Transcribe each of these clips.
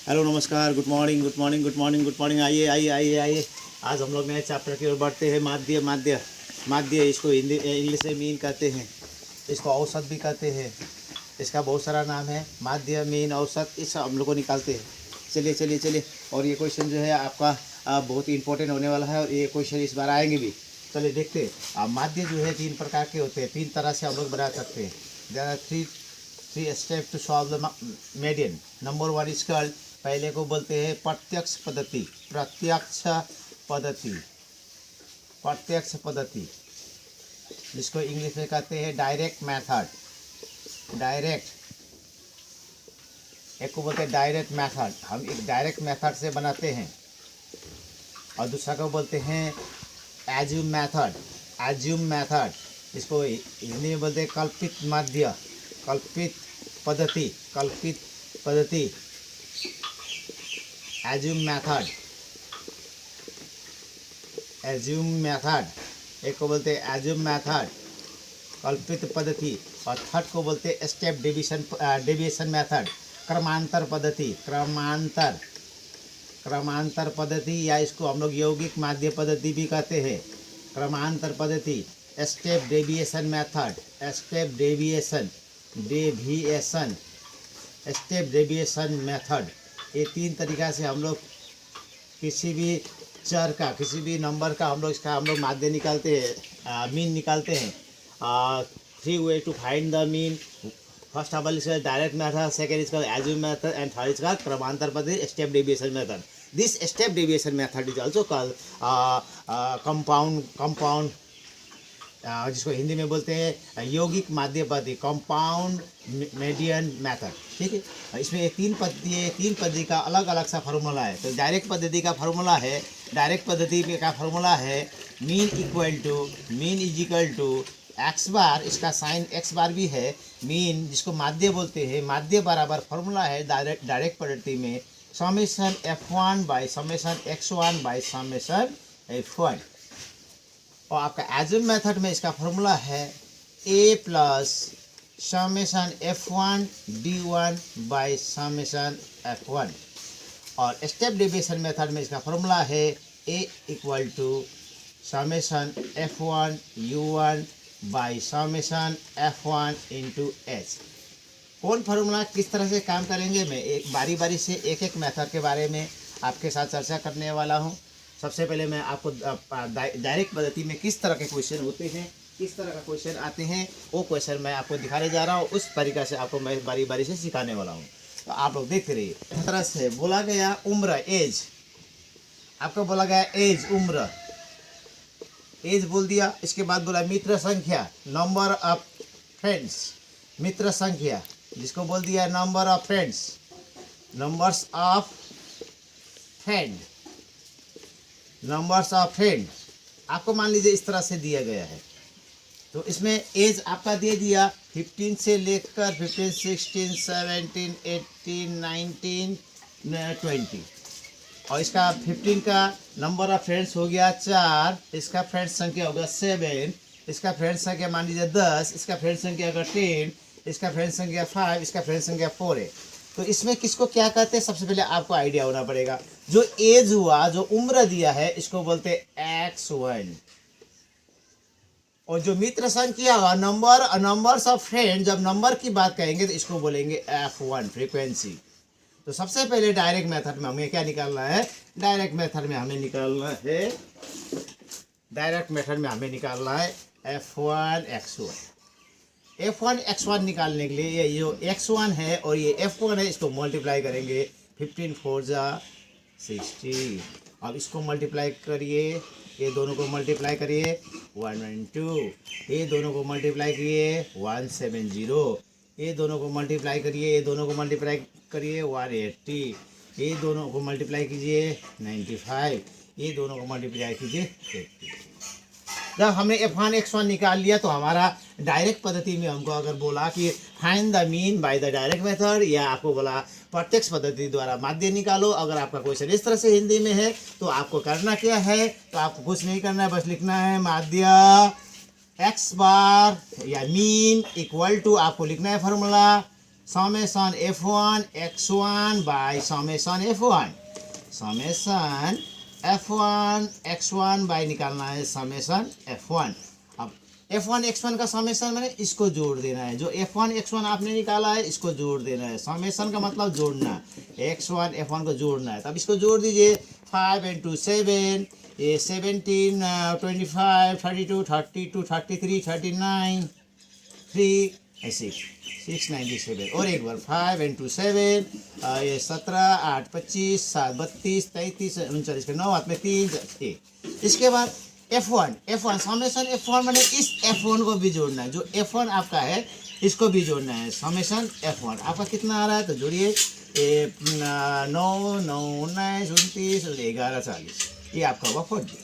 Hello नमस्कार, good morning good morning good morning good morning. आइए आइए आइए आइए। आज हम लोग नए चैप्टर की ओर बढ़ते हैं। माध्य माध्य माध्य, इसको हिंदी इंग्लिश में मीन कहते हैं, इसको औसत भी कहते हैं। इसका बहुत सारा नाम है, माध्य, मीन, औसत, इस हम लोग को निकालते हैं। चलिए चलिए चलिए। और ये क्वेश्चन जो है आपका बहुत ही इंपॉर्टेंट होने वाला है और ये क्वेश्चन इस बार आएंगे भी। चलिए देखते हैं। माध्य जो है 3 प्रकार के होते हैं, 3 तरह से हम लोग बना सकते हैं। There are three step to solve the median. Number 1 is called, पहले को बोलते हैं प्रत्यक्ष पद्धति। प्रत्यक्ष पद्धति, प्रत्यक्ष पद्धति, जिसको इंग्लिश में कहते हैं डायरेक्ट मेथड। डायरेक्ट, एक को बोलते हैं डायरेक्ट मेथड, हम एक डायरेक्ट मेथड से बनाते हैं। और दूसरा को बोलते हैं एज्यूम मेथड। एज्यूम मेथड, इसको हिंदी में बोलते हैं कल्पित माध्य, कल्पित पद्धति, कल्पित पद्धति, एज्यूम मेथड, एज्यूम मेथड। एक को बोलते हैं एज्यूम मेथड, कल्पित पद्धति। और थर्ड को बोलते हैं स्टेप डेविएशन मेथड, क्रमांतर पद्धति, क्रमांतर पद्धति, या इसको हम लोग यौगिक माध्य पद्धति भी कहते हैं। क्रमांतर पद्धति, step deviation method, step deviation step deviation method. ये 3 तरीका से हम लोग किसी भी चर का, किसी भी नंबर का हम लोग माध्य निकालते हैं, मीन निकालते हैं। 3 way to find the mean. First of all इसका डायरेक्ट मेथड, सेकेंड इसका एज्यूम मेथड, एंड थर्ड इसका क्रमांतर पद्धति, step deviation method. This step deviation method is also called compound, जिसको हिंदी में बोलते हैं यौगिक माध्य पद्धति, कंपाउंड मीडियन मेथड। ठीक है। इसमें 3 पद्धति का अलग अलग सा फार्मूला है। तो डायरेक्ट पद्धति का फार्मूला है, डायरेक्ट पद्धति का फार्मूला है mean is equal to X bar, इसका साइन एक्स बार भी है। मीन जिसको माध्य बोलते हैं, माध्य बराबर फार्मूला है डायरेक्ट पद्धति में summation f1 by summation x1 by summation f1। और आपका एज्यूम मेथड में इसका फार्मूला है a plus summation f1 d1 by summation f1। और स्टेप डेविएशन मेथड में इसका फार्मूला है a equal to summation f1 u1 by summation f1 into h। कौन फार्मूला किस तरह से काम करेंगे, मैं एक बारी बारी से एक एक मेथड के बारे में आपके साथ चर्चा करने वाला हूं। सबसे पहले मैं आपको डायरेक्ट पद्धति में किस तरह के क्वेश्चन होते हैं, किस तरह का क्वेश्चन आते हैं, वो क्वेश्चन मैं आपको दिखाने जा रहा हूँ। उस तरीका से आपको मैं बारी बारी से सिखाने वाला हूँ, तो आप लोग देखते रहिए। इस तरह से बोला गया उम्र, एज, आपको बोला गया एज, उम्र, एज बोल दिया। इसके बाद बोला मित्र संख्या, नंबर ऑफ फ्रेंड्स, मित्र संख्या, जिसको बोल दिया number of friends, numbers of friend, numbers of friend. आपको मान लीजिए इस तरह से दिया गया है, तो इसमें एज आपका दे दिया 15 से लेकर 15, 16, 17, 18, 19, 20। और इसका 15 का नंबर ऑफ फ्रेंड्स हो गया 4, इसका फ्रेंड्स संख्या होगा 7, इसका फ्रेंड्स संख्या मान लीजिए 10, इसका फ्रेंड्स संख्या अगर 10, इसका फ्रेंड्स संख्या 5, इसका फ्रेंड्स संख्या 4 है। तो इसमें किसको क्या कहते हैं, सबसे पहले आपको आइडिया होना पड़ेगा। जो एज हुआ, जो उम्र दिया है, इसको बोलते हैं x1। और जो मित्र संख्या हुआ, नंबर्स ऑफ फ्रेंड, जब नंबर की बात कहेंगे तो इसको बोलेंगे f1, फ्रीक्वेंसी। तो सबसे पहले डायरेक्ट मेथड में हमें क्या निकालना है, डायरेक्ट मेथड में हमें निकालना है f1 x1। f1 x1 निकालने के लिए ये जो x1 है और ये f1 है, इसको मल्टीप्लाई करेंगे। 15 4 जा 60। अब इसको मल्टीप्लाई करिए, ये दोनों को मल्टीप्लाई करिए 112, ये दोनों को मल्टीप्लाई करिए 170, ये दोनों को मल्टीप्लाई करिए, ये दोनों को मल्टीप्लाई करिए 180, ये दोनों को मल्टीप्लाई कीजिए 95, ये दोनों को मल्टीप्लाई कीजिए 80। जब हमने f1 x1 निकाल लिया तो हमारा डायरेक्ट पद्धति में हमको अगर बोला कि find the mean by the direct method, या आपको बोला प्रत्यक्ष पद्धति द्वारा माध्य निकालो, अगर आपका क्वेश्चन इस तरह से हिंदी में है तो आपको करना क्या है, तो आपको कुछ नहीं करना है, बस लिखना है माध्य x बार या मीन इक्वल टू, आपको लिखना है formula summation F1 x1 by summation F1, summation F1 x1 by निकालना है समेसन F1। अब F1 x1 का समेसन मैंने इसको जोड़ देना है, जो F1 x1 आपने निकाला है इसको जोड़ देना है। समेसन का मतलब जोड़ना, x1 F1 को जोड़ना है। तब इसको जोड़ दीजिए, 5 into 7, ये 17, 25, 32, 32, 33, 39, 3, 697। और एक बार 5 into 7, ये 17, 8, 25, 7, 32, 33, 39 के 9 हाथ में 3, 1। इसके बाद F1 समेसन F1 मैंने इस F1 को भी जोड़ना है, जो F1 आपका है इसको भी जोड़ना है। समेसन F1 आपका कितना आ रहा है तो जोड़िए, 9, 9, 19, 29, 11, 40, ये आपका होगा 40।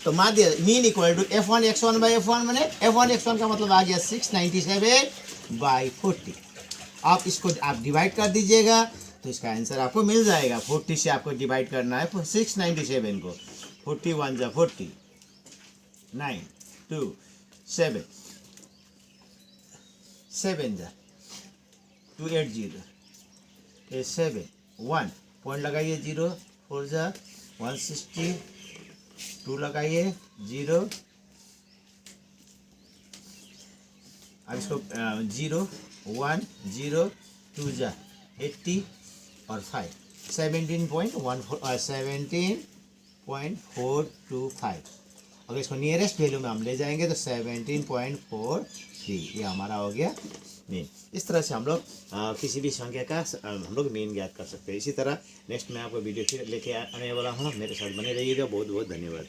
तो माध्य mean equal to F1 x1 by F1 मैंने F1 x1 का मतलब आ गया 697 बाई 40। आप इसको आप डिवाइड कर दीजिएगा तो इसका आंसर आपको मिल जाएगा। 40 से आपको डिवाइड करना है 697 को। 41 जा 40, 9, 2, 7, 7 जा 280, 7, 1 पॉइंट लगाइए 0, 4 जा 160, 2 लगाइए 0, अब इसको 0, 1, 0, 2 जा 80 और 5, 17.425। अगर इसको नियरेस्ट वैल्यू में हम ले जाएंगे तो 17.43, ये हमारा हो गया मीन। इस तरह से हम लोग किसी भी संख्या का हम लोग मीन ज्ञात कर सकते हैं। इसी तरह नेक्स्ट मैं आपको वीडियो फिर लेके आने वाला हूँ, मेरे साथ बने रहिएगा। बहुत बहुत धन्यवाद।